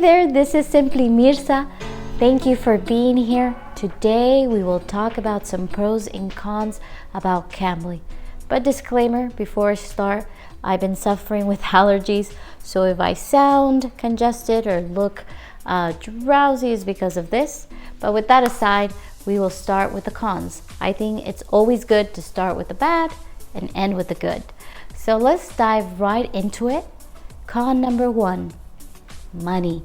there, this is Simply Mirza. Thank you for being here. Today we will talk about some pros and cons about Cambly. But disclaimer before I start, I've been suffering with allergies, so if I sound congested or look drowsy is because of this. But with that aside, we will start with the cons. I think it's always good to start with the bad and end with the good. So let's dive right into it. Con number 1, money.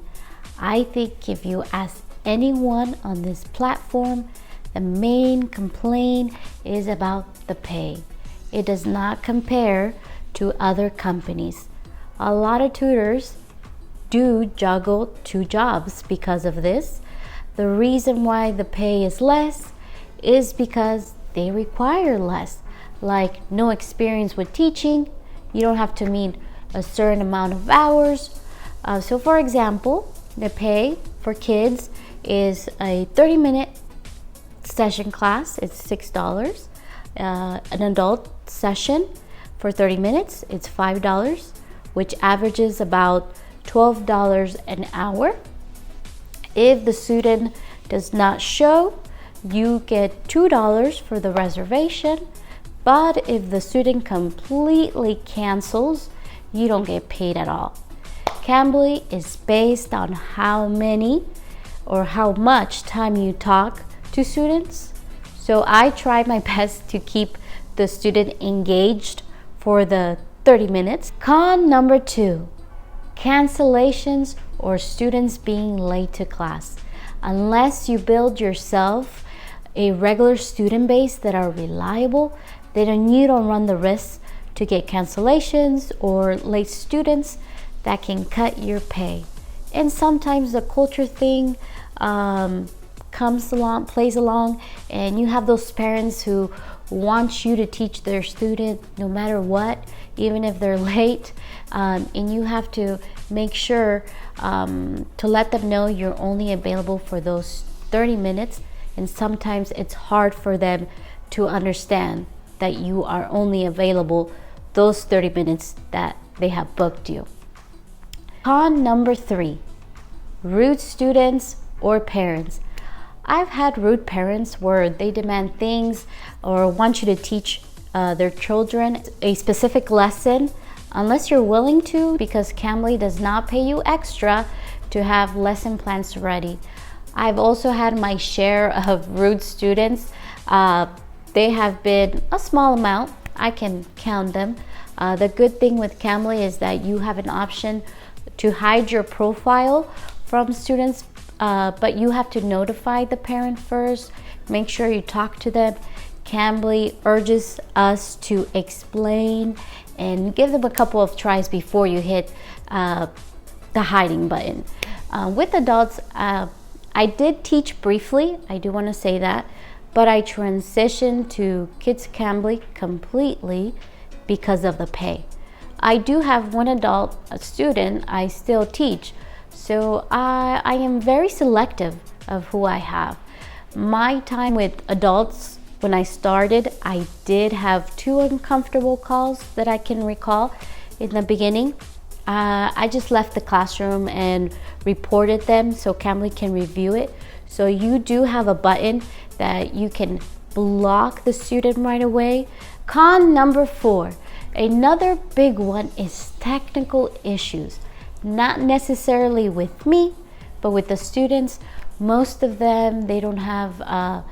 I think if you ask anyone on this platform, the main complaint is about the pay. It does not compare to other companies. A lot of tutors do juggle 2 jobs because of this. The reason why the pay is less is because they require less, like no experience with teaching. You don't have to meet a certain amount of hours. So for example, the pay for kids is a 30-minute session class, it's $6. An adult session for 30 minutes, it's $5, which averages about $12 an hour. If the student does not show, you get $2 for the reservation, but if the student completely cancels, you don't get paid at all. Cambly is based on how many or how much time you talk to students. So I try my best to keep the student engaged for the 30 minutes. Con number 2, cancellations or students being late to class. Unless you build yourself a regular student base that are reliable, then you don't run the risk to get cancellations or late students that can cut your pay. And sometimes the culture thing plays along, and you have those parents who want you to teach their student no matter what, even if they're late, and you have to make sure to let them know you're only available for those 30 minutes, and sometimes it's hard for them to understand that you are only available those 30 minutes that they have booked you. Con number 3, rude students or parents. I've had rude parents where they demand things or want you to teach their children a specific lesson unless you're willing to, because Cambly does not pay you extra to have lesson plans ready. I've also had my share of rude students. They have been a small amount. I can count them. The good thing with Cambly is that you have an option to hide your profile from students, but you have to notify the parent first. Make sure you talk to them. Cambly urges us to explain and give them a couple of tries before you hit the hiding button. With adults, I did teach briefly, I do want to say that, but I transitioned to Kids Cambly completely because of the pay. I do have one adult student I still teach, so I am very selective of who I have. My time with adults, when I started, I did have 2 uncomfortable calls that I can recall in the beginning. I just left the classroom and reported them so Cambly can review it. So you do have a button that you can block the student right away. Con number 4, another big one is technical issues. Not necessarily with me, but with the students. Most of them, they don't have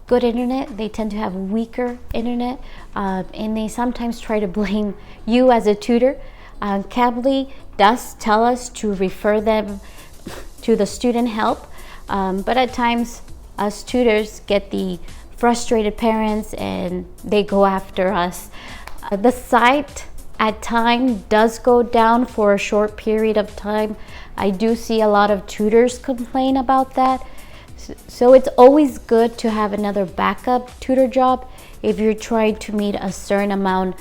good internet. They tend to have weaker internet, and they sometimes try to blame you as a tutor. Cambly does tell us to refer them to the student help, but at times us tutors get the frustrated parents and they go after us. The site at times does go down for a short period of time. I do see a lot of tutors complain about that. So it's always good to have another backup tutor job if you're trying to meet a certain amount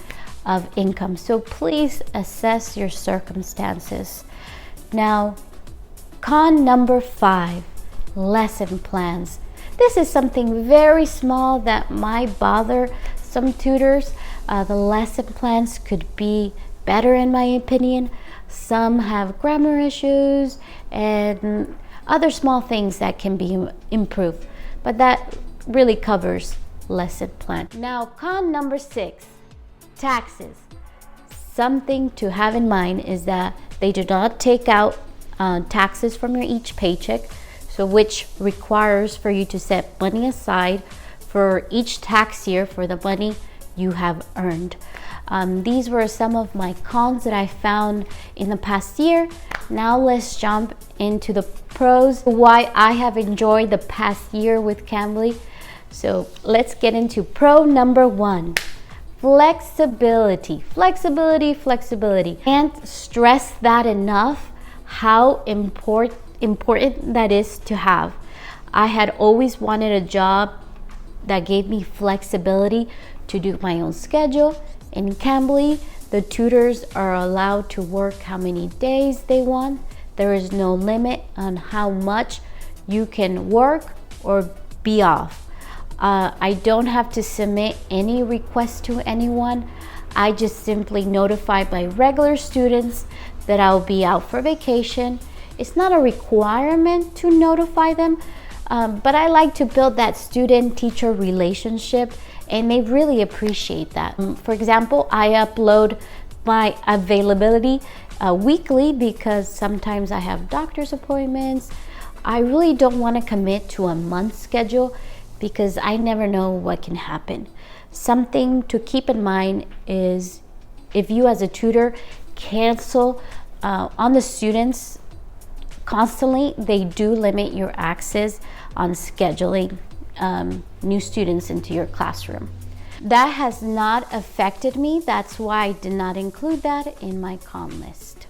of income. So please assess your circumstances. Now, con number 5, lesson plans. This is something very small that might bother some tutors. The lesson plans could be better in my opinion. Some have grammar issues and other small things that can be improved. But that really covers lesson plan. Now, con number 6, taxes. Something to have in mind is that they do not take out taxes from your each paycheck, so which requires for you to set money aside for each tax year for the money you have earned. These were some of my cons that I found in the past year. Now let's jump into the pros, why I have enjoyed the past year with Cambly. So let's get into pro number 1. Flexibility. Flexibility. Can't stress that enough, how important that is to have. I had always wanted a job that gave me flexibility to do my own schedule. In Cambly, the tutors are allowed to work how many days they want. There is no limit on how much you can work or be off. I don't have to submit any requests to anyone. I just simply notify my regular students that I'll be out for vacation. It's not a requirement to notify them, but I like to build that student-teacher relationship, and they really appreciate that. For example, I upload my availability weekly because sometimes I have doctor's appointments. I really don't want to commit to a month schedule because I never know what can happen. Something to keep in mind is if you as a tutor cancel on the students constantly, they do limit your access on scheduling new students into your classroom. That has not affected me. That's why I did not include that in my con list.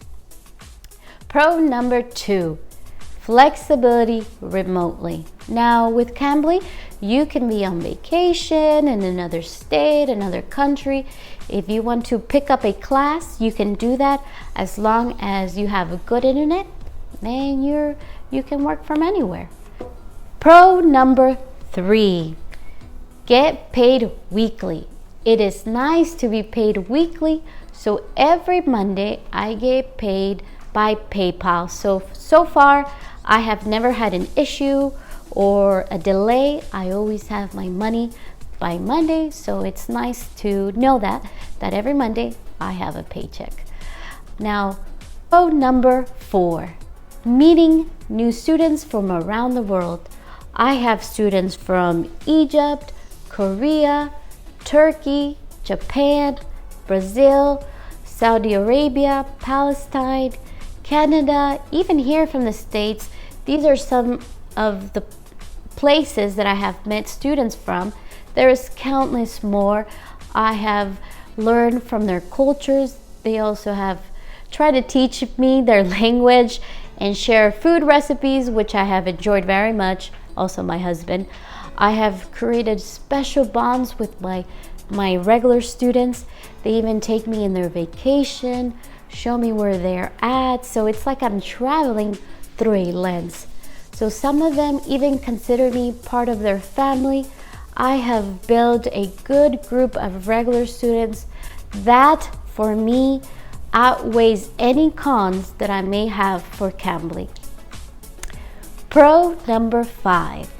Pro number 2, flexibility remotely. Now with Cambly, you can be on vacation in another state, another country. If you want to pick up a class, you can do that as long as you have a good internet, then you can work from anywhere. Pro number 3, get paid weekly. It is nice to be paid weekly, so every Monday I get paid by PayPal. So far I have never had an issue or a delay. I always have my money by Monday, so it's nice to know that every Monday I have a paycheck. Now, pro number 4, meeting new students from around the world. I have students from Egypt, Korea, Turkey, Japan, Brazil, Saudi Arabia, Palestine, Canada, even here from the States. These are some of the places that I have met students from. There is countless more. I have learned from their cultures. They also have tried to teach me their language and share food recipes, which I have enjoyed very much. Also my husband. I have created special bonds with my regular students. They even take me in their vacation, show me where they're at. So it's like I'm traveling through a lens. So some of them even consider me part of their family. I have built a good group of regular students that, for me, outweighs any cons that I may have for Cambly. Pro number 5,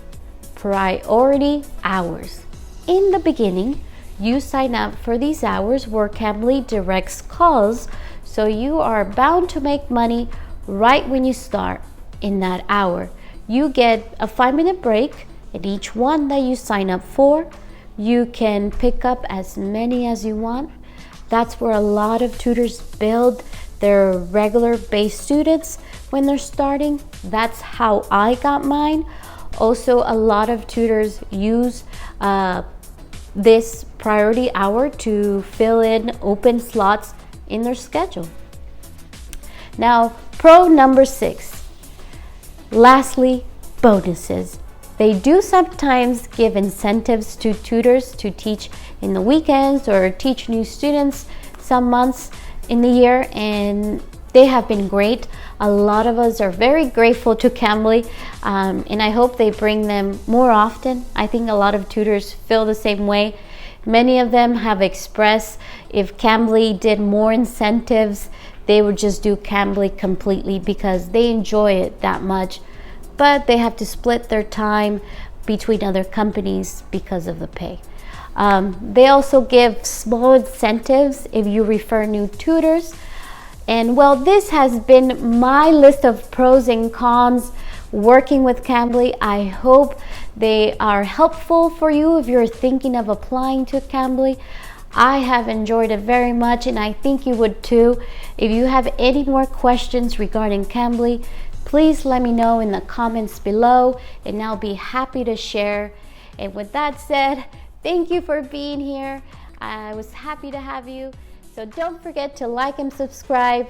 priority hours. In the beginning, you sign up for these hours where Cambly directs calls, so you are bound to make money right when you start in that hour. You get a 5-minute break in each one that you sign up for. You can pick up as many as you want. That's where a lot of tutors build their regular base students when they're starting. That's how I got mine. Also, a lot of tutors use this priority hour to fill in open slots in their schedule. Now, pro number 6. Lastly, bonuses. They do sometimes give incentives to tutors to teach in the weekends or teach new students some months in the year, and they have been great. A lot of us are very grateful to Cambly, and I hope they bring them more often. I think a lot of tutors feel the same way. Many of them have expressed if Cambly did more incentives, they would just do Cambly completely because they enjoy it that much, but they have to split their time between other companies because of the pay. They also give small incentives if you refer new tutors. And well, this has been my list of pros and cons working with Cambly. I hope they are helpful for you if you're thinking of applying to Cambly. I have enjoyed it very much, and I think you would too. If you have any more questions regarding Cambly, please let me know in the comments below, and I'll be happy to share. And with that said, thank you for being here. I was happy to have you. So don't forget to like and subscribe.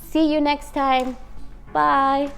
See you next time. Bye.